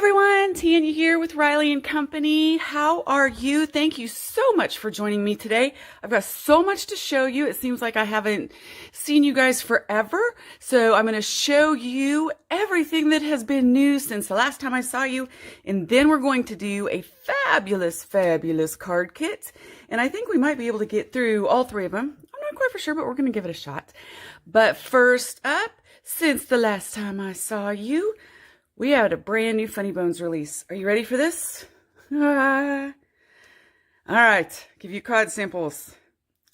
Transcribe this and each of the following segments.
Everyone, Tanya here with Riley and Company. How are you? Thank you so much for joining me today. I've got so much to show you. It seems like I haven't seen you guys forever. So I'm going to show you everything that has been new since the last time I saw you. And then we're going to do a fabulous, fabulous card kit. And I think we might be able to get through all three of them. I'm not quite for sure, but we're going to give it a shot. But first up, since the last time I saw you, we had a brand new Funny Bones release. Are you ready for this? All right, give you card samples.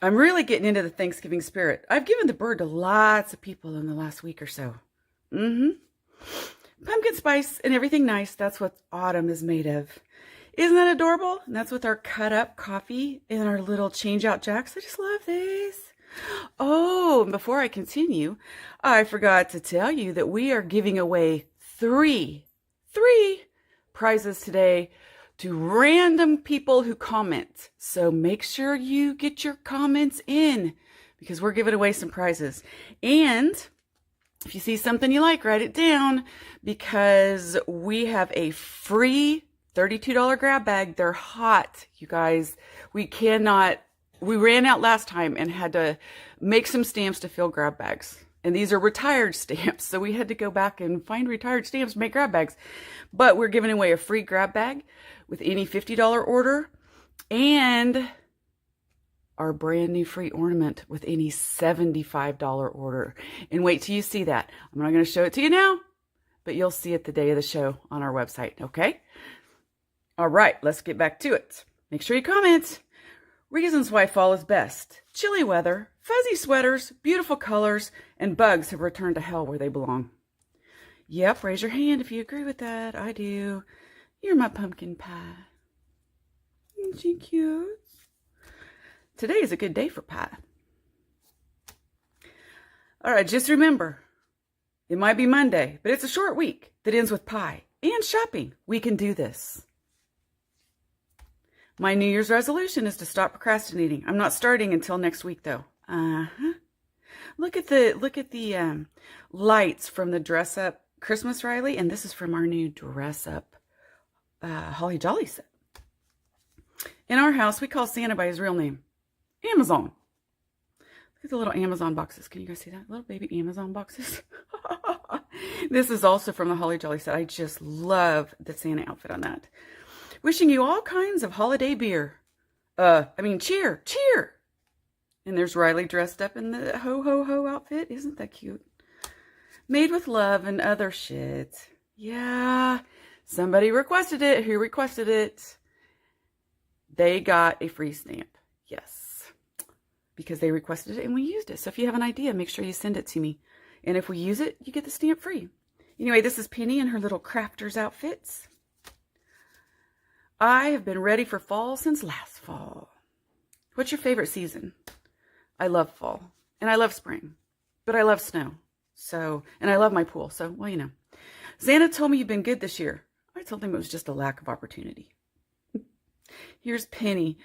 I'm really getting into the Thanksgiving spirit. I've given the bird to lots of people in the last week or so. Pumpkin spice and everything nice. That's what autumn is made of. Isn't that adorable? And that's with our cut up coffee and our little change out jacks. I just love these. Oh, and before I continue, I forgot to tell you that we are giving away three prizes today to random people who comment. So make sure you get your comments in because we're giving away some prizes. And if you see something you like, write it down because we have a free $32 grab bag. They're hot, you guys. We ran out last time and had to make some stamps to fill grab bags. And these are retired stamps, so we had to go back and find retired stamps to make grab bags. But we're giving away a free grab bag with any $50 order and our brand new free ornament with any $75 order. And wait till you see that. I'm not going to show it to you now, but you'll see it the day of the show on our website, okay? All right, let's get back to it. Make sure you comment. Reasons why fall is best. Chilly weather, fuzzy sweaters, beautiful colors, and bugs have returned to hell where they belong. Yep, raise your hand if you agree with that. I do. You're my pumpkin pie. Isn't she cute? Today is a good day for pie. All right, just remember, it might be Monday, but it's a short week that ends with pie and shopping. We can do this. My New Year's resolution is to stop procrastinating. I'm not starting until next week, though. Look at the lights from the Dress Up Christmas, Riley, and this is from our new Dress Up Holly Jolly set. In our house, we call Santa by his real name, Amazon. Look at the little Amazon boxes. Can you guys see that? Little baby Amazon boxes. This is also from the Holly Jolly set. I just love the Santa outfit on that. Wishing you all kinds of holiday beer. Cheer. And there's Riley dressed up in the ho-ho-ho outfit. Isn't that cute? Made with love and other shit. Yeah. Somebody requested it. Who requested it? They got a free stamp. Yes. Because they requested it and we used it. So if you have an idea, make sure you send it to me. And if we use it, you get the stamp free. Anyway, this is Penny in her little crafters outfits. I have been ready for fall since last fall. What's your favorite season? I love fall and I love spring, but I love snow. And I love my pool. So, well, you know, Santa told me you've been good this year. I told him it was just a lack of opportunity. Here's Penny.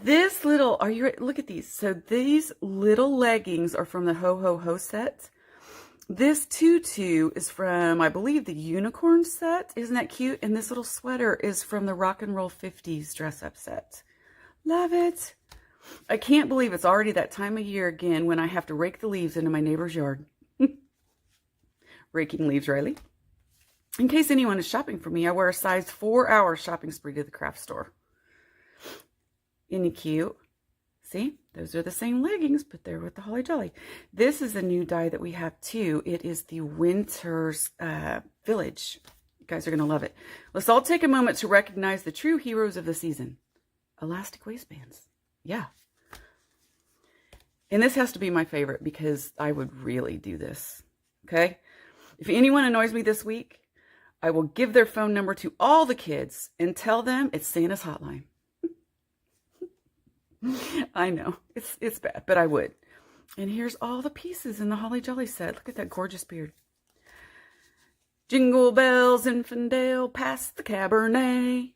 Look at these. So these little leggings are from the Ho Ho Ho set. This tutu is from, I believe, the Unicorn set. Isn't that cute? And this little sweater is from the Rock and Roll 50s dress-up set. Love it. I can't believe it's already that time of year again when I have to rake the leaves into my neighbor's yard. Raking leaves, Riley. In case anyone is shopping for me, I wear a size 4-hour shopping spree to the craft store. Isn't it cute? See, those are the same leggings, but they're with the Holly Jolly. This is a new dye that we have too. It is the Winter's Village. You guys are going to love it. Let's all take a moment to recognize the true heroes of the season. Elastic waistbands. Yeah. And this has to be my favorite because I would really do this. Okay? If anyone annoys me this week, I will give their phone number to all the kids and tell them it's Santa's hotline. I know, it's bad, but I would. And here's all the pieces in the Holly Jolly set. Look at that gorgeous beard. Jingle bells, Infidel, past the Cabernet.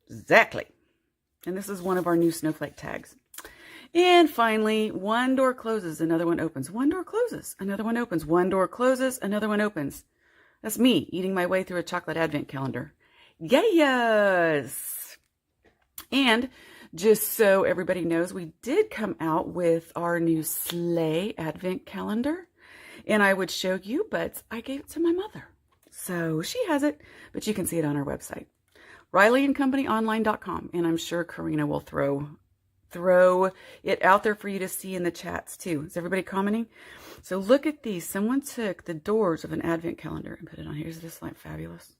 Exactly. And this is one of our new snowflake tags. And finally, one door closes, another one opens. One door closes, another one opens. One door closes, another one opens. That's me eating my way through a chocolate advent calendar. Yes! And just so everybody knows, we did come out with our new sleigh advent calendar. And I would show you, but I gave it to my mother. So she has it, but you can see it on our website, RileyandCompanyOnline.com. And I'm sure Karina will throw it out there for you to see in the chats too. Is everybody commenting? So look at these. Someone took the doors of an advent calendar and put it on here. Is this like fabulous?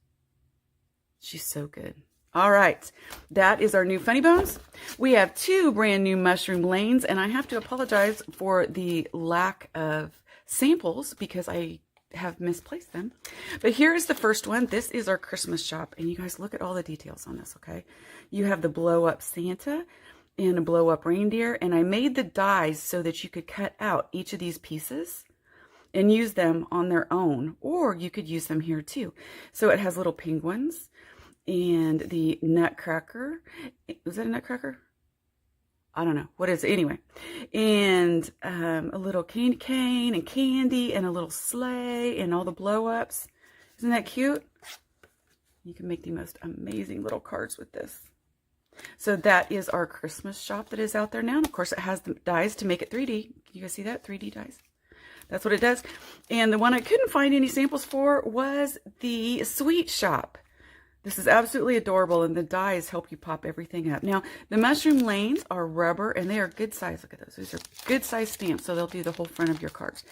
She's so good. All right, that is our new Funny Bones. We have 2 brand new mushroom lanes, and I have to apologize for the lack of samples because I have misplaced them. But here's the first one. This is our Christmas shop, and you guys look at all the details on this, okay? You have the blow-up Santa and a blow-up reindeer, and I made the dies so that you could cut out each of these pieces and use them on their own, or you could use them here too. So it has little penguins and the nutcracker. Was that a nutcracker? I don't know. What is it? Anyway. And a little candy cane and candy and a little sleigh and all the blow-ups. Isn't that cute? You can make the most amazing little cards with this. So that is our Christmas shop that is out there now. And of course, it has the dies to make it 3D. You guys see that? 3D dies. That's what it does. And the one I couldn't find any samples for was the sweet shop. This is absolutely adorable, and the dies help you pop everything up. Now, the mushroom lanes are rubber, and they are good size. Look at those. These are good size stamps, so they'll do the whole front of your cards.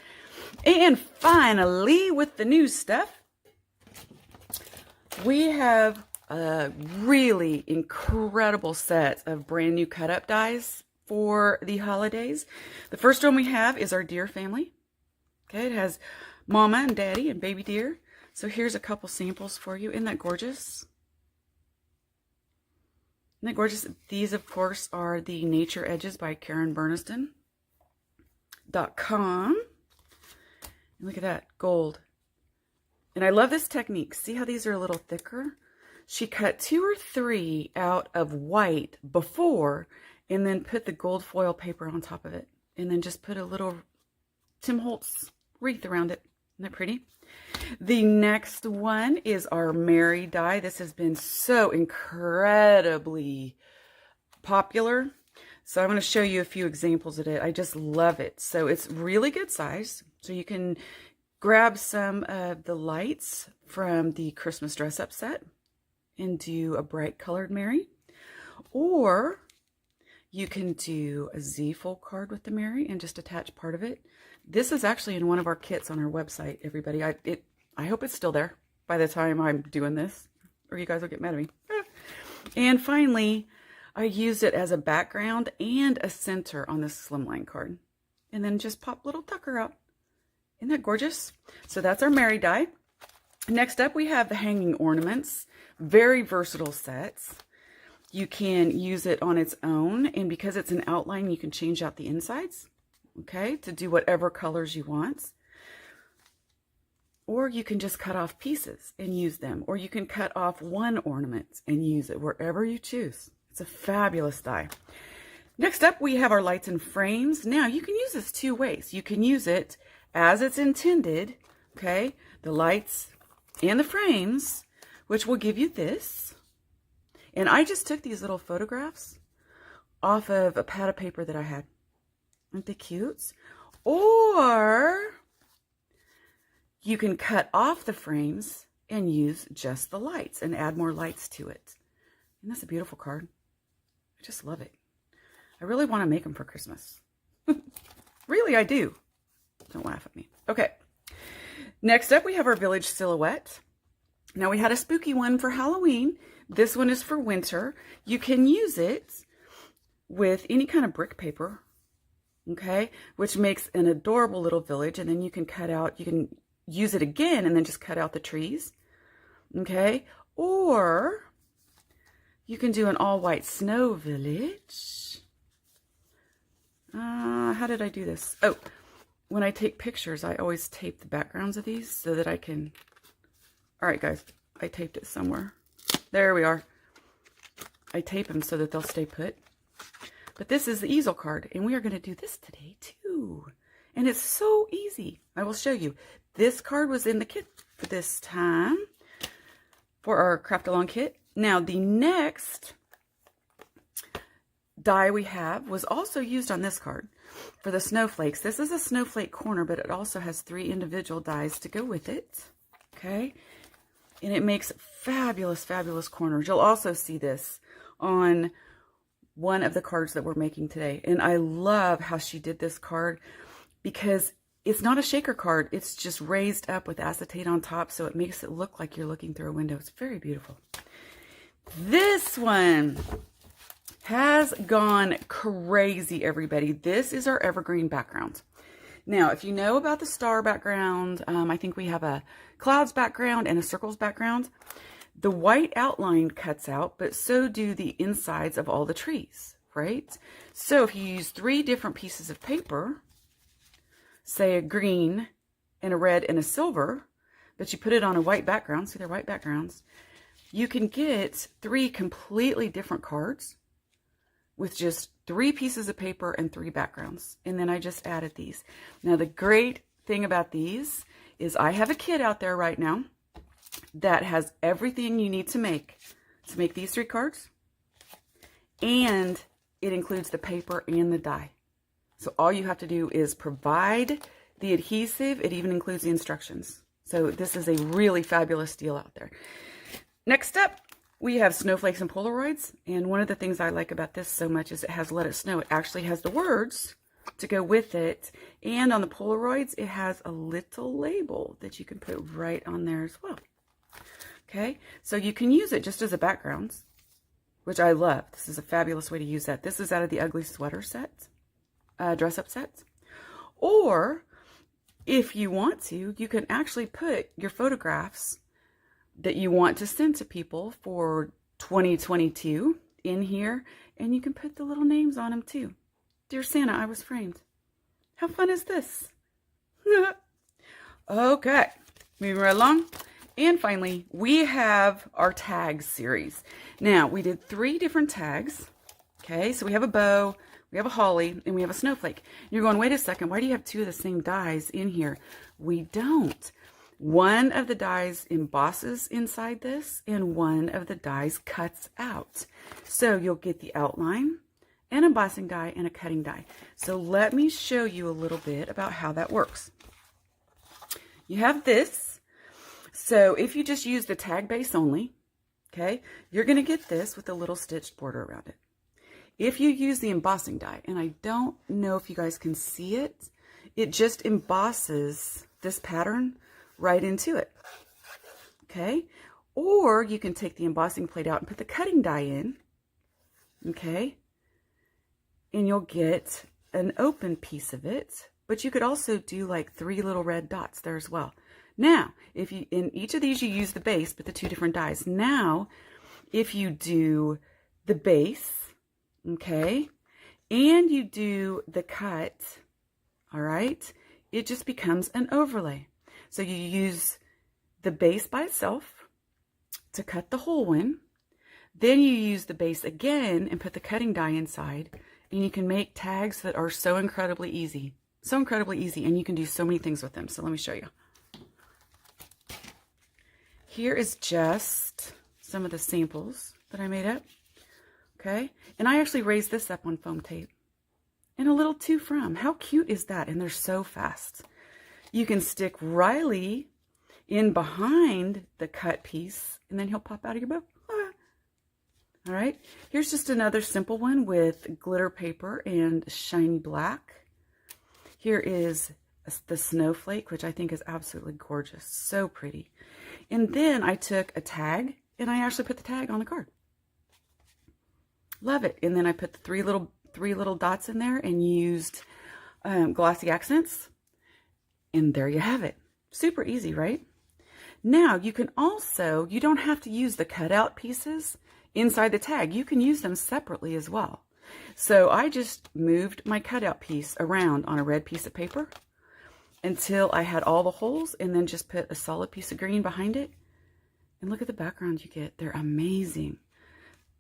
And finally, with the new stuff, we have a really incredible set of brand new cut-up dies for the holidays. The first one we have is our deer family. Okay, it has Mama and Daddy and baby deer. So here's a couple samples for you. Isn't that gorgeous? Isn't that gorgeous? These, of course, are the Nature Edges by KarenBerniston.com. Look at that, gold. And I love this technique. See how these are a little thicker? She cut 2 or 3 out of white before, and then put the gold foil paper on top of it. And then just put a little Tim Holtz wreath around it. Isn't that pretty? The next one is our Mary die. This has been so incredibly popular. So I'm going to show you a few examples of it. I just love it. So it's really good size. So you can grab some of the lights from the Christmas dress-up set and do a bright colored Mary. Or you can do a Z-fold card with the Mary and just attach part of it. This is actually in one of our kits on our website, everybody. I hope it's still there by the time I'm doing this, or you guys will get mad at me. And finally, I used it as a background and a center on this slimline card. And then just pop little Tucker out. Isn't that gorgeous? So that's our Mary die. Next up, we have the hanging ornaments. Very versatile sets. You can use it on its own, and because it's an outline, you can change out the insides. Okay, to do whatever colors you want. Or you can just cut off pieces and use them. Or you can cut off one ornament and use it wherever you choose. It's a fabulous die. Next up, we have our lights and frames. Now, you can use this 2 ways. You can use it as it's intended, okay, the lights and the frames, which will give you this. And I just took these little photographs off of a pad of paper that I had. Aren't they cute? Or you can cut off the frames and use just the lights and add more lights to it. And that's a beautiful card. I just love it. I really want to make them for Christmas. Really, I do. Don't laugh at me. Okay. Next up, we have our village silhouette. Now, we had a spooky one for Halloween. This one is for winter. You can use it with any kind of brick paper, okay, which makes an adorable little village. And then you can cut out, you can use it again and then just cut out the trees, okay? Or you can do an all-white snow village. How did I do this? Oh, when I take pictures, I always tape the backgrounds of these so that I can... All right, guys, I taped it somewhere. There we are. I tape them so that they'll stay put. But this is the easel card, and we are going to do this today, too. And it's so easy. I will show you. This card was in the kit for this time for our craft along kit. Now the next die we have was also used on this card for the snowflakes. This is a snowflake corner, but it also has 3 individual dies to go with it. Okay. And it makes fabulous, fabulous corners. You'll also see this on one of the cards that we're making today. And I love how she did this card because it's not a shaker card. It's just raised up with acetate on top, so it makes it look like you're looking through a window. It's very beautiful. This one has gone crazy, everybody. This is our evergreen background. Now, if you know about the star background, I think we have a clouds background and a circles background. The white outline cuts out, but so do the insides of all the trees, right? So if you use 3 different pieces of paper, say a green and a red and a silver, but you put it on a white background, see they're white backgrounds, you can get 3 completely different cards with just 3 pieces of paper and 3 backgrounds. And then I just added these. Now the great thing about these is I have a kit out there right now that has everything you need to make these 3 cards, and it includes the paper and the die. So all you have to do is provide the adhesive. It even includes the instructions. So this is a really fabulous deal out there. Next up, we have snowflakes and Polaroids. And one of the things I like about this so much is it has Let It Snow. It actually has the words to go with it. And on the Polaroids, it has a little label that you can put right on there as well. Okay, so you can use it just as a background, which I love. This is a fabulous way to use that. This is out of the Ugly Sweater set. Dress up sets. Or if you want to, you can actually put your photographs that you want to send to people for 2022 in here, and you can put the little names on them too. Dear Santa, I was framed. How fun is this? Okay, moving right along. And finally, we have our tags series. Now, we did 3 different tags. Okay, so we have a bow, we have a holly, and we have a snowflake. You're going, wait a second, why do you have 2 of the same dies in here? We don't. One of the dies embosses inside this, and one of the dies cuts out. So you'll get the outline, an embossing die, and a cutting die. So let me show you a little bit about how that works. You have this. So if you just use the tag base only, okay, you're going to get this with a little stitched border around it. If you use the embossing die, and I don't know if you guys can see it, it just embosses this pattern right into it. Okay, or you can take the embossing plate out and put the cutting die in. Okay, and you'll get an open piece of it, but you could also do like 3 little red dots there as well. Now, if you, in each of these you use the base, but the 2 different dies. Now, if you do the base, okay, and you do the cut, all right, it just becomes an overlay. So you use the base by itself to cut the whole one. Then you use the base again and put the cutting die inside, and you can make tags that are so incredibly easy. So incredibly easy, and you can do so many things with them. So let me show you. Here is just some of the samples that I made up. Okay, and I actually raised this up on foam tape. And a little to from. How cute is that? And they're so fast. You can stick Riley in behind the cut piece, and then he'll pop out of your bow. Ah. All right, here's just another simple one with glitter paper and shiny black. Here is the snowflake, which I think is absolutely gorgeous. So pretty. And then I took a tag, and I actually put the tag on the card. Love it. And then I put the three little dots in there and used glossy accents. And there you have it. Super easy, right? Now you can also, you don't have to use the cutout pieces inside the tag. You can use them separately as well. So I just moved my cutout piece around on a red piece of paper until I had all the holes, and then just put a solid piece of green behind it. And look at the background you get. They're amazing.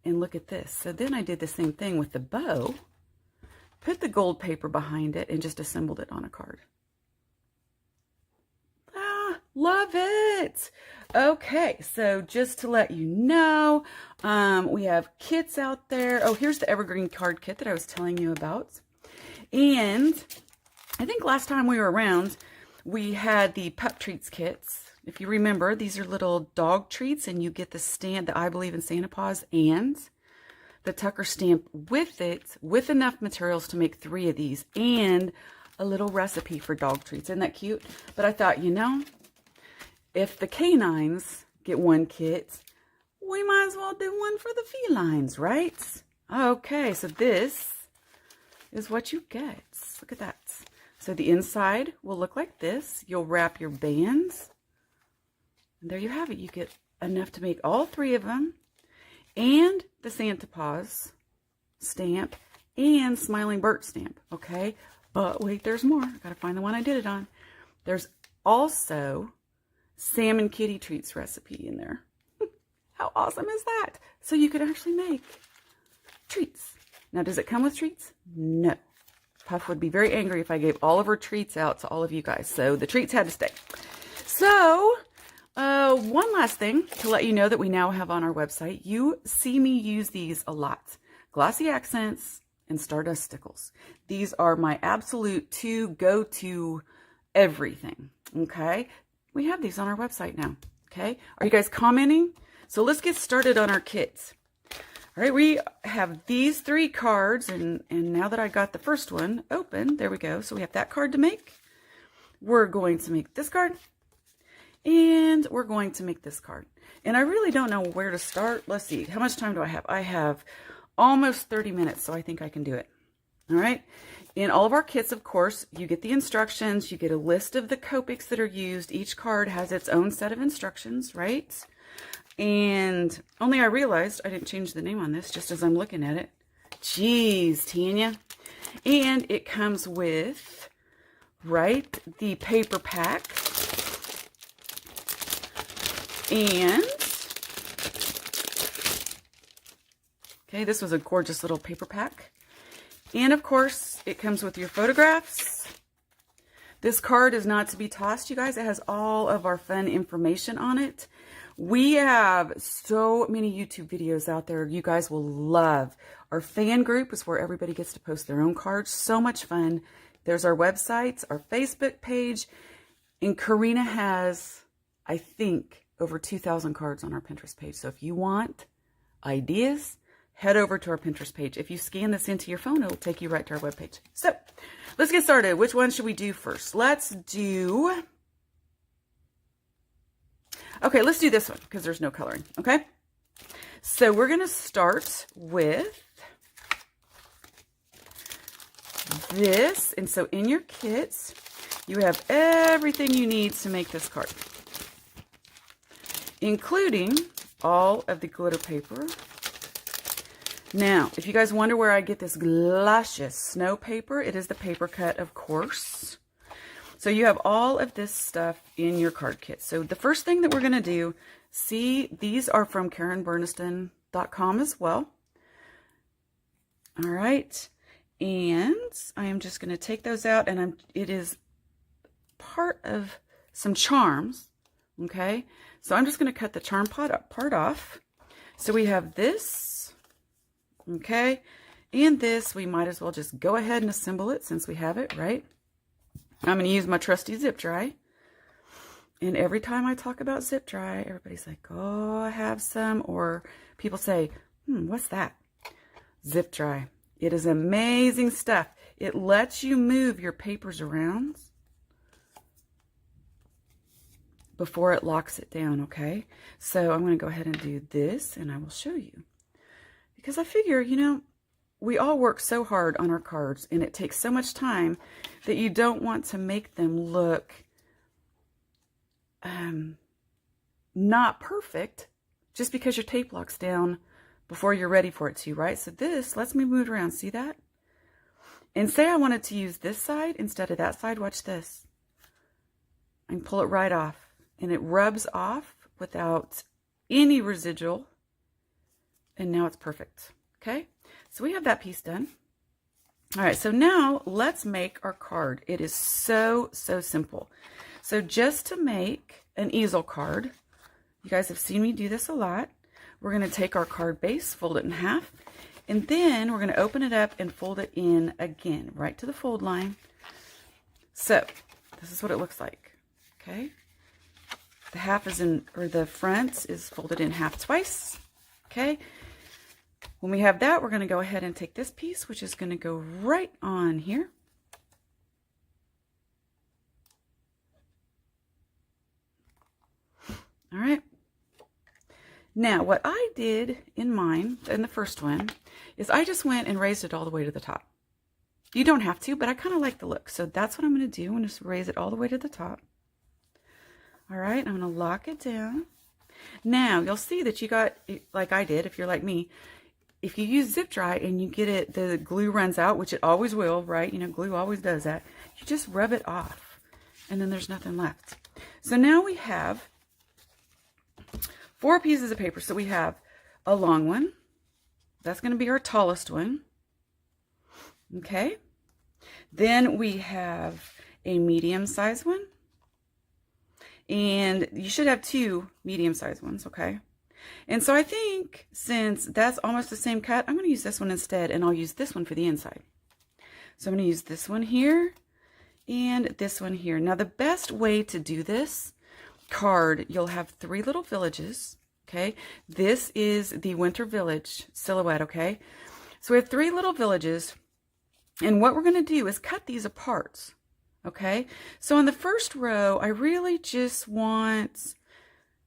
And look at this. So then I did the same thing with the bow, put the gold paper behind it, and just assembled it on a card. Ah, Love it. Okay, so just to let you know, we have kits out there. Oh, here's the Evergreen card kit that I was telling you about. And I think last time we were around, we had the Pup Treats kits. If you remember, these are little dog treats, and you get the stamp, the I Believe in Santa Paws, and the Tucker stamp with it, with enough materials to make 3 of these, and a little recipe for dog treats. Isn't that cute? But I thought, you know, if the canines get 1 kit, we might as well do one for the felines, right? Okay, so this is what you get. Look at that. So the inside will look like this. You'll wrap your bands. And there you have it. You get enough to make all 3 of them. And the Santa Paws stamp and Smiling Bert stamp. Okay? But wait, there's more. I gotta find the one I did it on. There's also Sam and Kitty Treats recipe in there. How awesome is that? So you could actually make treats. Now, does it come with treats? No. Puff would be very angry if I gave all of her treats out to all of you guys. So the treats had to stay. So, one last thing to let you know that we now have on our website. You see me use these a lot. Glossy Accents and Stardust Stickles. These are my absolute 2 go-to everything. Okay? We have these on our website now. Okay? Are you guys commenting? So let's get started on our kits. All right, we have these 3 cards, and now that I got the first one open, there we go. So we have that card to make. We're going to make this card, and we're going to make this card. And I really don't know where to start. Let's see, how much time do I have? I have almost 30 minutes, so I think I can do it. All right, in all of our kits, of course, you get the instructions. You get a list of the Copics that are used. Each card has its own set of instructions, right? And only I realized I didn't change the name on this just as I'm looking at it. Jeez, Tanya. And it comes with, right, the paper pack. And, okay, this was a gorgeous little paper pack. And of course, it comes with your photographs. This card is not to be tossed, you guys. It has all of our fun information on it. We have so many YouTube videos out there you guys will love. Our fan group is where everybody gets to post their own cards. So much fun. There's our websites, our Facebook page, and Karina has, I think, over 2,000 cards on our Pinterest page. So if you want ideas, head over to our Pinterest page. If you scan this into your phone, it'll take you right to our webpage. So let's get started. Which one should we do first? Let's do... Okay, let's do this one because there's no coloring, okay? So we're going to start with this. And so in your kits, you have everything you need to make this card, including all of the glitter paper. Now, if you guys wonder where I get this luscious snow paper, it is the paper cut, of course. So you have all of this stuff in your card kit. So the first thing that we're going to do, see, these are from KarenBerniston.com as well. All right. And I am just going to take those out, and it is part of some charms. Okay. So I'm just going to cut the charm part off. So we have this. Okay. And this, we might as well just go ahead and assemble it since we have it, right? I'm going to use my trusty Zip Dry. And every time I talk about Zip Dry, everybody's like, oh, I have some. Or people say, what's that? Zip Dry. It is amazing stuff. It lets you move your papers around before it locks it down, okay? So I'm going to go ahead and do this, and I will show you. Because I figure, you know, we all work so hard on our cards, and it takes so much time that you don't want to make them look not perfect just because your tape locks down before you're ready for it to, right? So this lets me move it around. See that? And say I wanted to use this side instead of that side. Watch this. I can pull it right off, and it rubs off without any residual. And now it's perfect. Okay? So we have that piece done. All right, so now let's make our card. It is so, so simple. So just to make an easel card. You guys have seen me do this a lot. We're going to take our card base, fold it in half, and then we're going to open it up and fold it in again, right to the fold line. So this is what it looks like. Okay. The half is in, or the front is folded in half twice. Okay. When we have that, we're going to go ahead and take this piece, which is going to go right on here. All right. Now, what I did in mine, in the first one, is I just went and raised it all the way to the top. You don't have to, but I kind of like the look. So that's what I'm going to do. I'm going to just raise it all the way to the top. All right, I'm going to lock it down. Now, you'll see that you got, like I did, if you're like me, if you use zip dry and you get it, the glue runs out, which it always will, right? You know, glue always does that. You just rub it off, and then there's nothing left. So now we have 4 pieces of paper. So we have a long one. That's going to be our tallest one. Okay. Then we have a medium-sized one. And you should have 2 medium-sized ones, okay? And so I think since that's almost the same cut, I'm going to use this one instead, and I'll use this one for the inside. So I'm going to use this one here and this one here. Now, the best way to do this card, you'll have 3 little villages, okay? This is the Winter Village silhouette, okay? So we have 3 little villages, and what we're going to do is cut these apart. Okay, so in the first row, I really just want,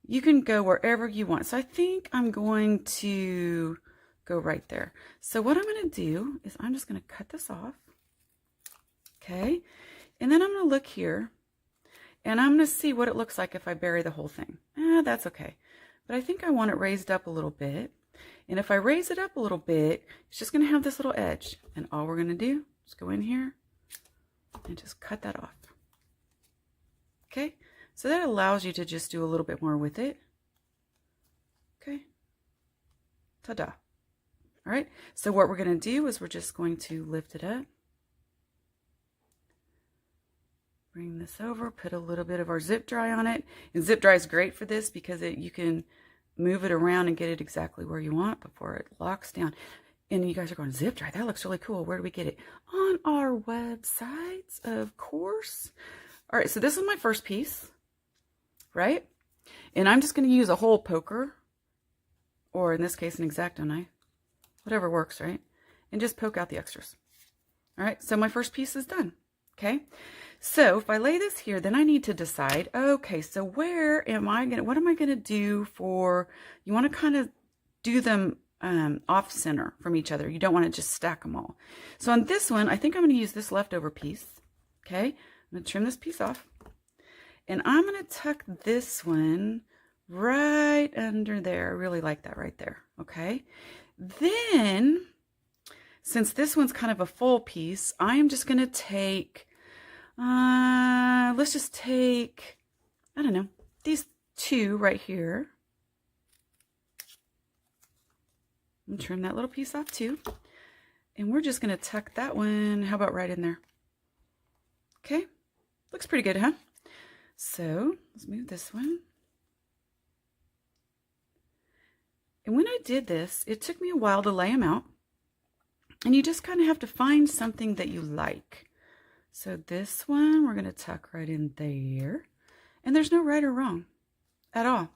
you can go wherever you want. So I think I'm going to go right there. So what I'm going to do is I'm just going to cut this off. Okay, and then I'm going to look here and I'm going to see what it looks like if I bury the whole thing. That's okay. But I think I want it raised up a little bit. And if I raise it up a little bit, it's just going to have this little edge. And all we're going to do is go in here and just cut that off. Okay, so that allows you to just do a little bit more with it. Okay, ta-da. All right, so what we're going to do is we're just going to lift it up, bring this over, put a little bit of our zip dry on it. And zip dry is great for this because you can move it around and get it exactly where you want before it locks down. And you guys are going, zip dry, that looks really cool. Where do we get it? On our websites, of course. All right, so this is my first piece, right? And I'm just going to use a hole poker, or in this case, an X-Acto knife, whatever works, right? And just poke out the extras. All right, so my first piece is done, okay? So if I lay this here, then I need to decide, okay, so what am I going to do for, you want to kind of do them off center from each other. You don't want to just stack them all. So on this one, I think I'm going to use this leftover piece. Okay, I'm going to trim this piece off, and I'm going to tuck this one right under there. I really like that right there. Okay, then since this one's kind of a full piece, I am just going to take, let's just take, I don't know, these 2 right here. And trim that little piece off too. And we're just going to tuck that one, how about right in there? Okay, looks pretty good, huh? So let's move this one. And when I did this, it took me a while to lay them out. And you just kind of have to find something that you like. So this one, we're going to tuck right in there. And there's no right or wrong at all.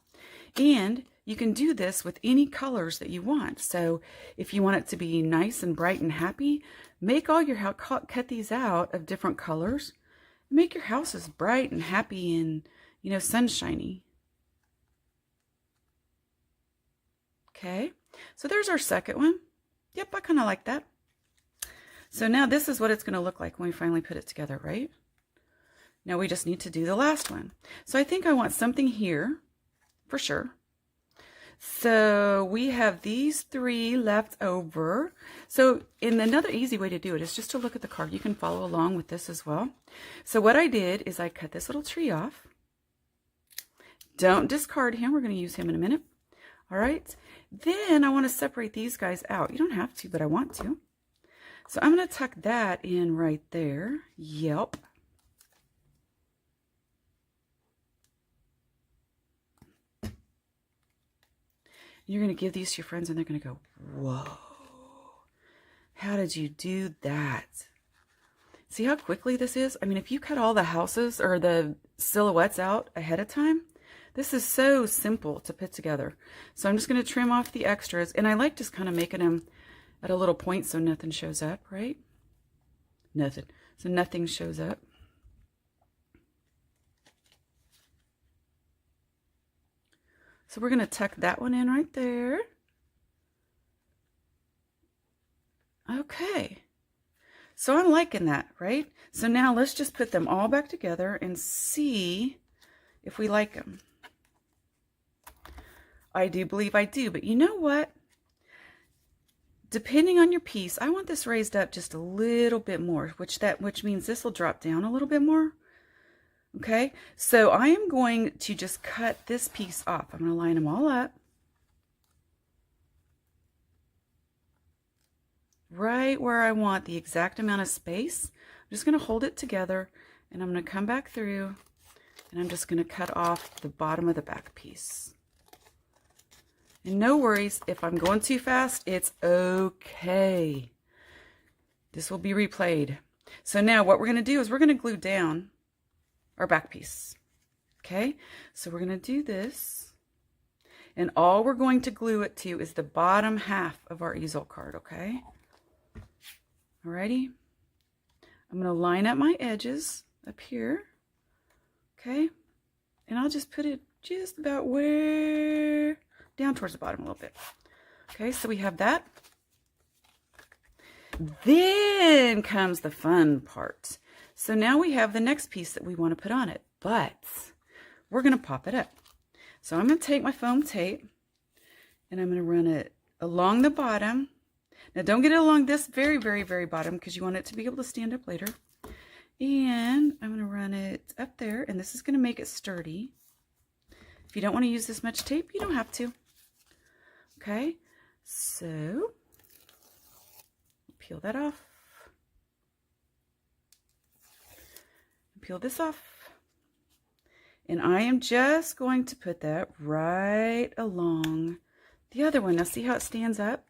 And you can do this with any colors that you want. So if you want it to be nice and bright and happy, make all your cut these out of different colors. Make your houses bright and happy and, you know, sunshiny. Okay, so there's our second one. Yep, I kind of like that. So now this is what it's going to look like when we finally put it together, right? Now we just need to do the last one. So I think I want something here for sure. So we have these 3 left over. So another easy way to do it is just to look at the card. You can follow along with this as well. So what I did is I cut this little tree off. Don't discard him. We're going to use him in a minute. All right. Then I want to separate these guys out. You don't have to, but I want to. So I'm going to tuck that in right there. Yep. You're going to give these to your friends and they're going to go, whoa, how did you do that? See how quickly this is? I mean, if you cut all the houses or the silhouettes out ahead of time, this is so simple to put together. So I'm just going to trim off the extras. And I like just kind of making them at a little point so nothing shows up, right? Nothing. So nothing shows up. So we're going to tuck that one in right there. Okay. So I'm liking that, right? So now let's just put them all back together and see if we like them. I do believe I do, but you know what? Depending on your piece, I want this raised up just a little bit more, which means this will drop down a little bit more. Okay, so I am going to just cut this piece off. I'm going to line them all up. Right where I want the exact amount of space. I'm just going to hold it together and I'm going to come back through and I'm just going to cut off the bottom of the back piece. And no worries, if I'm going too fast, it's okay. This will be replayed. So now what we're going to do is we're going to glue down our back piece. Okay, so we're going to do this. And all we're going to glue it to is the bottom half of our easel card, okay? Alrighty. I'm going to line up my edges up here. Okay, and I'll just put it just about where... down towards the bottom a little bit. Okay, so we have that. Then comes the fun part. So now we have the next piece that we want to put on it, but we're going to pop it up. So I'm going to take my foam tape and I'm going to run it along the bottom. Now don't get it along this very, very, very bottom because you want it to be able to stand up later. And I'm going to run it up there, and this is going to make it sturdy. If you don't want to use this much tape, you don't have to. Okay, so peel that off. Peel this off. And I am just going to put that right along the other one. Now see how it stands up?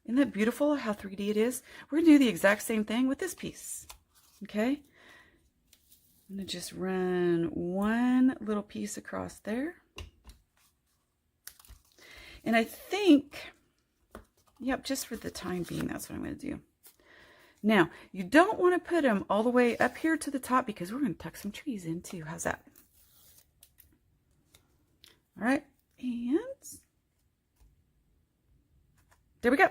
Isn't that beautiful how 3D it is? We're going to do the exact same thing with this piece. Okay, I'm going to just run one little piece across there. And I think, yep, just for the time being, that's what I'm going to do. Now, you don't want to put them all the way up here to the top because we're going to tuck some trees in too. How's that? All right, and there we go.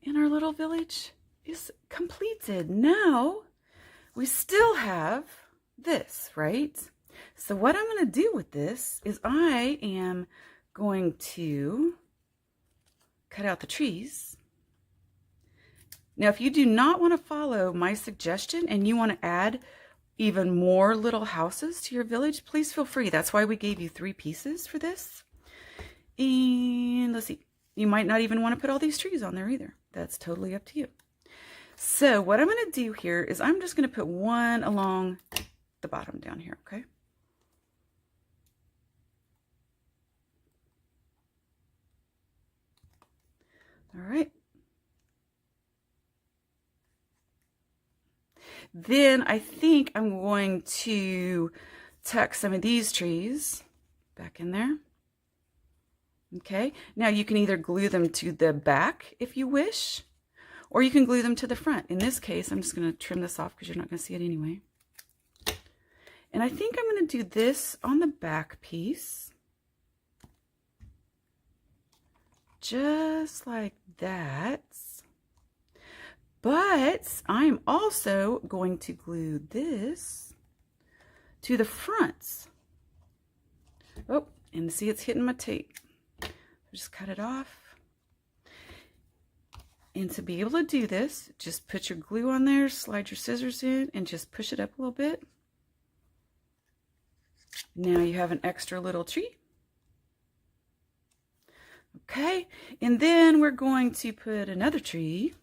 And our little village is completed. Now, we still have this, right? So what I'm going to do with this is I am going to cut out the trees. Now, if you do not want to follow my suggestion and you want to add even more little houses to your village, please feel free. That's why we gave you 3 pieces for this. And let's see, you might not even want to put all these trees on there either. That's totally up to you. So what I'm going to do here is I'm just going to put one along the bottom down here, okay? All right. Then I think I'm going to tuck some of these trees back in there. Okay, now you can either glue them to the back if you wish, or you can glue them to the front. In this case, I'm just going to trim this off because you're not going to see it anyway. And I think I'm going to do this on the back piece. Just like that. But I'm also going to glue this to the fronts. Oh, and see it's hitting my tape. Just cut it off. And to be able to do this, just put your glue on there, slide your scissors in, and just push it up a little bit. Now you have an extra little tree. Okay, and then we're going to put another tree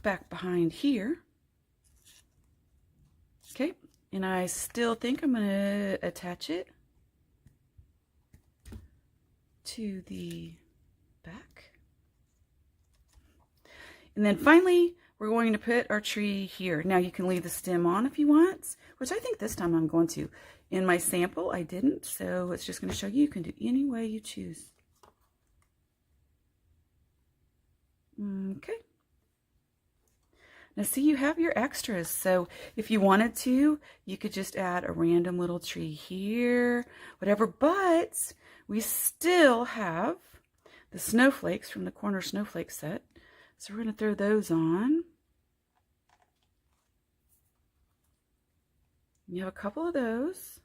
back behind here. Okay, And I still think I'm going to attach it to the back. And then finally, we're going to put our tree here. Now you can leave the stem on if you want, which I think this time I'm going to. In my sample, I didn't, so it's just going to show you can do any way you choose. Okay. Now see, you have your extras. So if you wanted to, you could just add a random little tree here, whatever, but we still have the snowflakes from the Corner Snowflake set. So we're going to throw those on. You have a couple of those.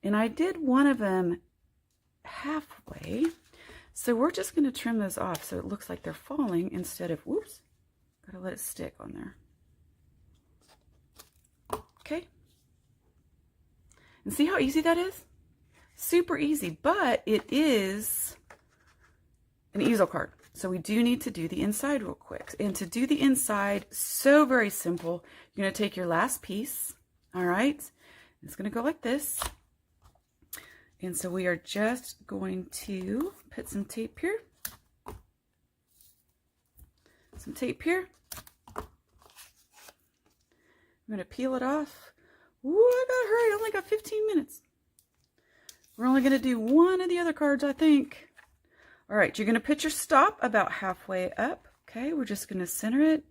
And I did one of them halfway. So we're just going to trim those off so it looks like they're falling instead of, whoops, got to let it stick on there. Okay. And see how easy that is? Super easy, but it is an easel card. So we do need to do the inside real quick. And to do the inside, so very simple. You're going to take your last piece, all right? It's going to go like this. And so we are just going to put some tape here. Some tape here. I'm going to peel it off. Ooh, I gotta hurry. I only got 15 minutes. We're only going to do one of the other cards, I think. All right, you're going to put your stop about halfway up. Okay, we're just going to center it.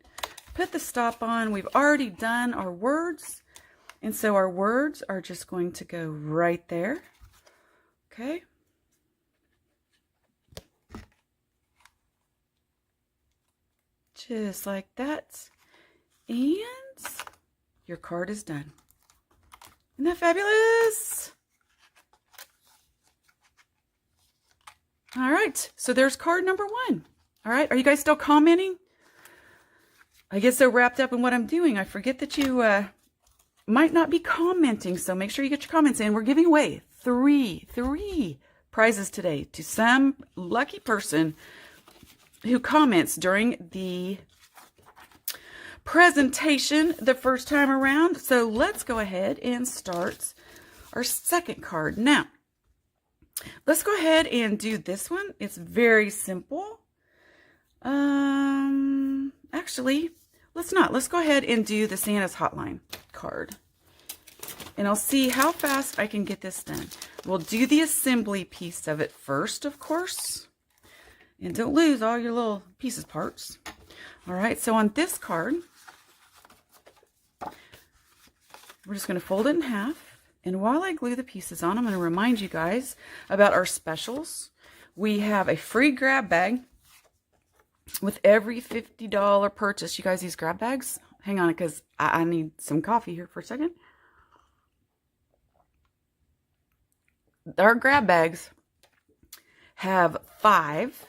Put the stop on. We've already done our words. And so our words are just going to go right there. Okay. Just like that. And your card is done. Isn't that fabulous? All right, so there's card number 1. All right, are you guys still commenting? I get so wrapped up in what I'm doing, I forget that you might not be commenting, so make sure you get your comments in. We're giving away three prizes today to some lucky person who comments during the presentation the first time around. So let's go ahead and start our second card. Now, let's go ahead and do this one. It's very simple. Actually, let's not. Let's go ahead and do the Santa's Hotline card. And I'll see how fast I can get this done. We'll do the assembly piece of it first, of course. And don't lose all your little pieces parts. All right, so on this card, we're just going to fold it in half. And while I glue the pieces on, I'm going to remind you guys about our specials. We have a free grab bag with every $50 purchase. You guys use grab bags? Hang on, because I need some coffee here for a second. Our grab bags have 5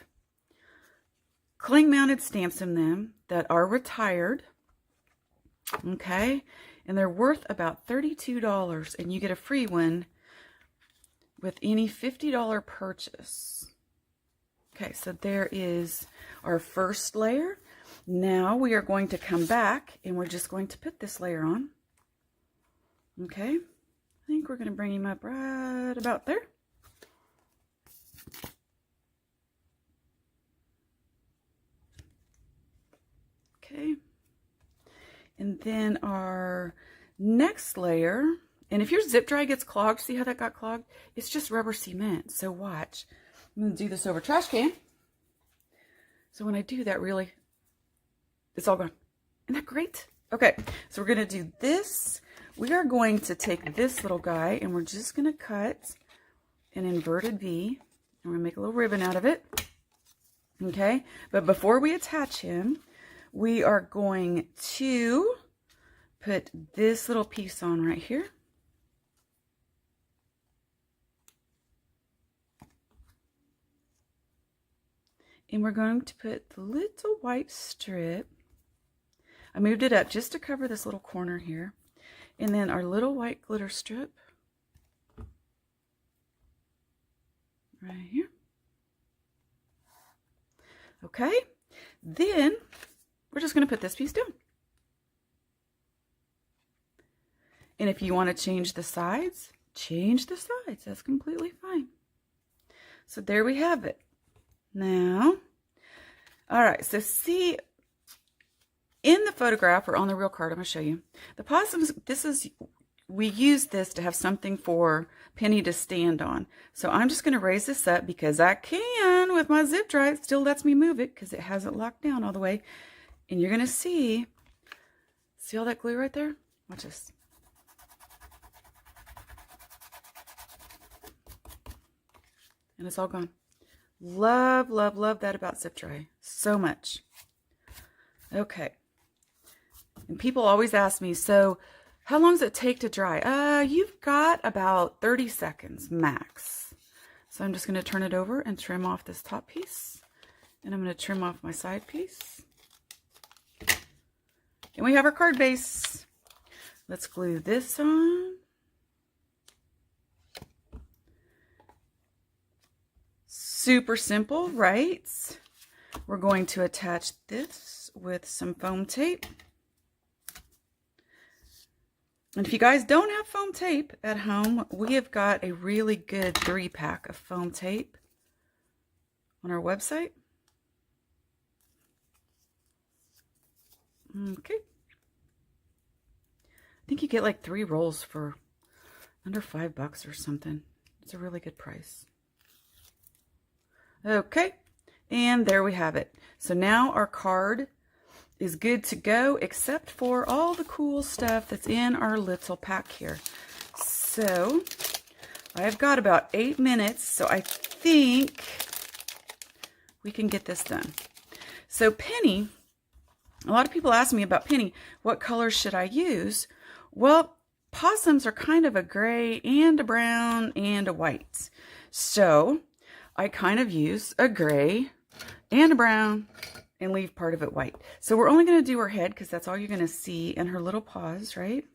cling mounted stamps in them that are retired. Okay. And they're worth about $32, and you get a free one with any $50 purchase. Okay, so there is our first layer. Now we are going to come back, and we're just going to put this layer on. Okay, I think we're going to bring him up right about there. Okay. And then our next layer, and if your zip dry gets clogged, see how that got clogged? It's just rubber cement. So watch. I'm going to do this over trash can. So when I do that, really, it's all gone. Isn't that great? Okay, so we're going to do this. We are going to take this little guy, and we're just going to cut an inverted V. And we're going to make a little ribbon out of it. Okay, but before we attach him, we are going to put this little piece on right here. And we're going to put the little white strip. I moved it up just to cover this little corner here. And then our little white glitter strip right here. Okay, then we're just going to put this piece down. And if you want to change the sides, change the sides. That's completely fine. So there we have it. Now, all right, so see, in the photograph or on the real card, I'm going to show you. The possums, we use this to have something for Penny to stand on. So I'm just going to raise this up because I can with my zip dry. It still lets me move it because it hasn't locked down all the way. And you're going to see all that glue right there? Watch this. And it's all gone. Love, love, love that about zip dry so much. Okay. And people always ask me, so how long does it take to dry? You've got about 30 seconds max. So I'm just going to turn it over and trim off this top piece. And I'm going to trim off my side piece. And we have our card base. Let's glue this on. Super simple, right? We're going to attach this with some foam tape. And if you guys don't have foam tape at home, we have got a really good 3-pack of foam tape on our website. Okay. I think you get like 3 rolls for under $5 or something. It's a really good price. Okay, and there we have it. So now our card is good to go, except for all the cool stuff that's in our little pack here. So I've got about 8 minutes, so I think we can get this done. So Penny, a lot of people ask me about Penny, what colors should I use? Well, possums are kind of a gray and a brown and a white. So I kind of use a gray and a brown and leave part of it white. So we're only going to do her head because that's all you're going to see in her little paws, right?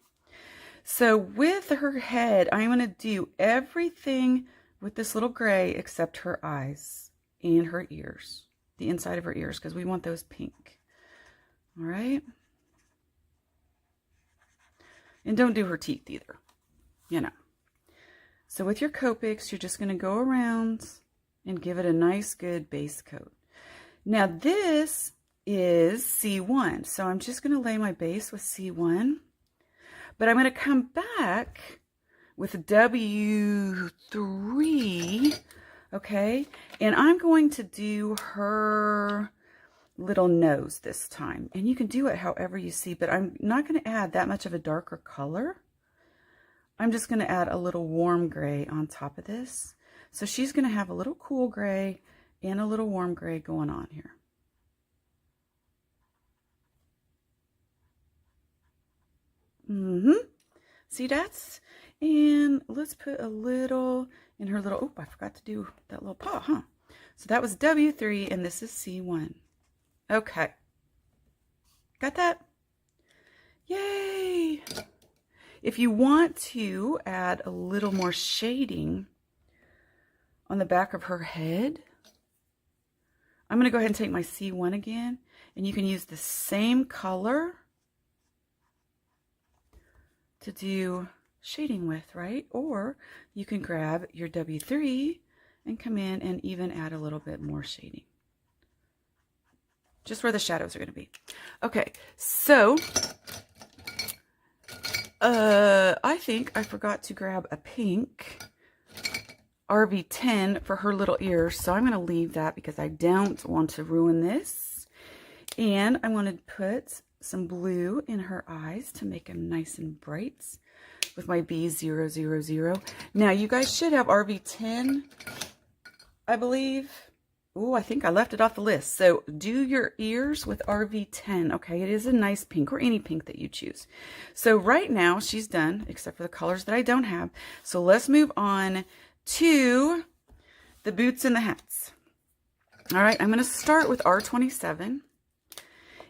So with her head, I'm going to do everything with this little gray except her eyes and her ears, the inside of her ears, because we want those pink. All right? And don't do her teeth either, you know. So with your Copics, you're just going to go around and give it a nice, good base coat. Now this is C1, so I'm just going to lay my base with C1, but I'm going to come back with W3, okay, and I'm going to do her little nose this time, and you can do it however you see, but I'm not going to add that much of a darker color. I'm just going to add a little warm gray on top of this. So she's going to have a little cool gray and a little warm gray going on here. See, that's, and let's put a little in her little, oh, I forgot to do that little paw, huh? So that was W3 and this is C1. Okay. Got that? Yay! If you want to add a little more shading on the back of her head, I'm going to go ahead and take my C1 again, and you can use the same color to do shading with, right? Or you can grab your W3 and come in and even add a little bit more shading. Just where the shadows are going to be. Okay, so I think I forgot to grab a pink RV10 for her little ears, so I'm going to leave that because I don't want to ruin this. And I want to put some blue in her eyes to make them nice and bright with my B000. Now, you guys should have RV10, I believe. Oh, I think I left it off the list. So do your ears with RV10. Okay, it is a nice pink, or any pink that you choose. So right now she's done, except for the colors that I don't have. So let's move on to the boots and the hats. All right, I'm going to start with R27.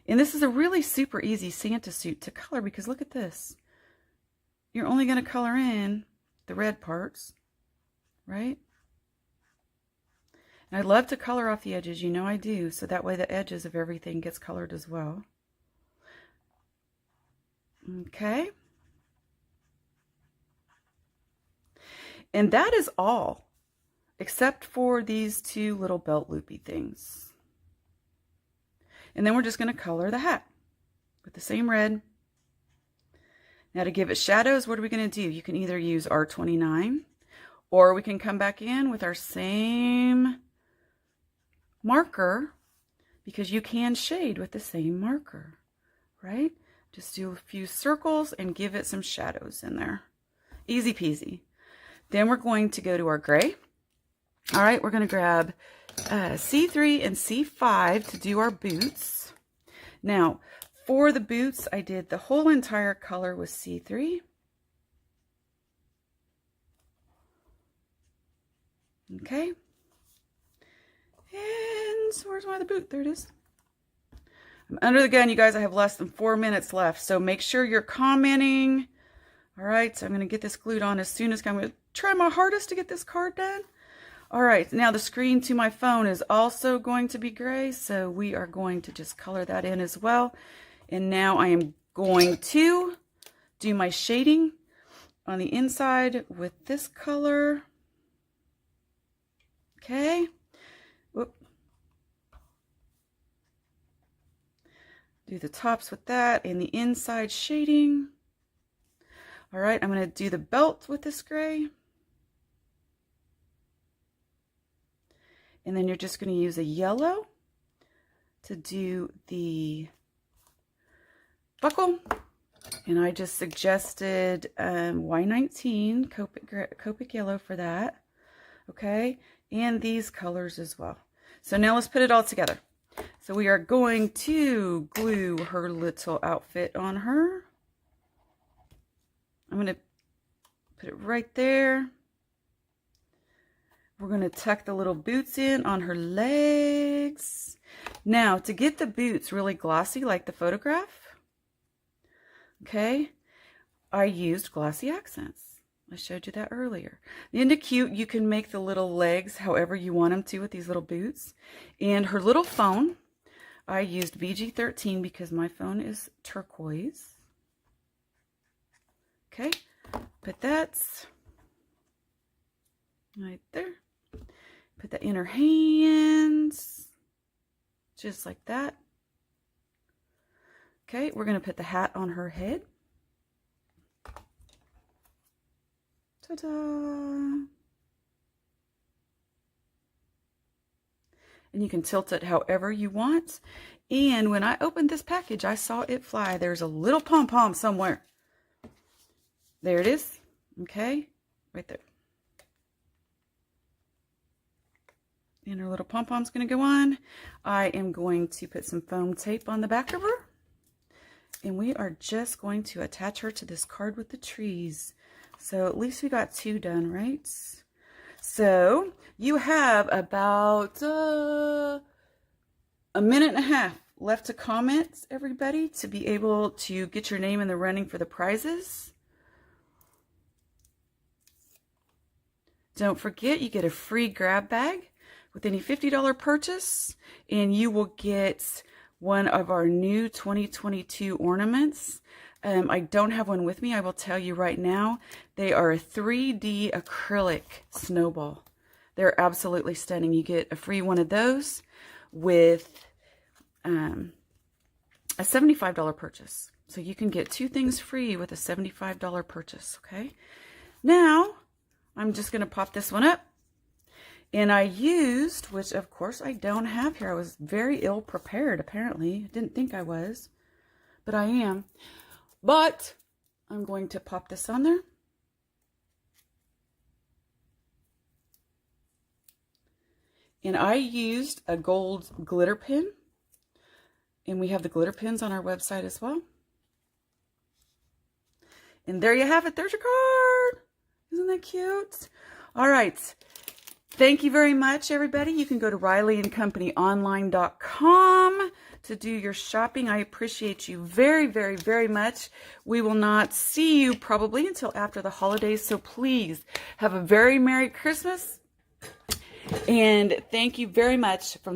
And this is a really super easy Santa suit to color because look at this. You're only going to color in the red parts, right? And I love to color off the edges, you know I do, so that way the edges of everything gets colored as well. Okay. And that is all, except for these two little belt loopy things. And then we're just going to color the hat with the same red. Now to give it shadows, what are we going to do? You can either use R29, or we can come back in with our same marker, because you can shade with the same marker, right? Just do a few circles and give it some shadows in there. Easy peasy. Then we're going to go to our gray. All right, we're going to grab C3 and C5 to do our boots. Now, for the boots, I did the whole entire color with C3. Okay. And so where's my other boot? There it is. I'm under the gun, you guys. I have less than 4 minutes left, so make sure you're commenting. All right, so I'm going to get this glued on as soon as I'm going to try my hardest to get this card done. All right, now the screen to my phone is also going to be gray, so we are going to just color that in as well. And now I am going to do my shading on the inside with this color. Okay. Whoop. Do the tops with that and the inside shading. All right, I'm going to do the belt with this gray. And then you're just going to use a yellow to do the buckle. And I just suggested Y19 Copic yellow for that. Okay, and these colors as well. So now let's put it all together. So we are going to glue her little outfit on her. I'm going to put it right there. We're going to tuck the little boots in on her legs. Now, to get the boots really glossy like the photograph, okay, I used glossy accents. I showed you that earlier. In the cute, you can make the little legs however you want them to with these little boots. And her little phone, I used VG13 because my phone is turquoise. Okay, put that right there. Put that in her hands, just like that. Okay, we're going to put the hat on her head. Ta-da! And you can tilt it however you want. And when I opened this package, I saw it fly. There's a little pom-pom somewhere. There it is. Okay, right there. And her little pom-pom's going to go on. I am going to put some foam tape on the back of her. And we are just going to attach her to this card with the trees. So at least we got 2 done, right? So you have about a minute and a half left to comment, everybody, to be able to get your name in the running for the prizes. Don't forget, you get a free grab bag with any $50 purchase, and you will get one of our new 2022 ornaments. I don't have one with me. I will tell you right now, they are a 3D acrylic snowball. They're absolutely stunning. You get a free one of those with a $75 purchase. So you can get 2 things free with a $75 purchase, okay? Now, I'm just going to pop this one up. And I used, which of course I don't have here. I was very ill prepared, apparently. I didn't think I was, but I am. But I'm going to pop this on there. And I used a gold glitter pin. And we have the glitter pins on our website as well. And there you have it. There's your card. Isn't that cute? All right. Thank you very much, everybody. You can go to RileyandCompanyOnline.com to do your shopping. I appreciate you very, very, very much. We will not see you probably until after the holidays, so please have a very Merry Christmas. And thank you very much from the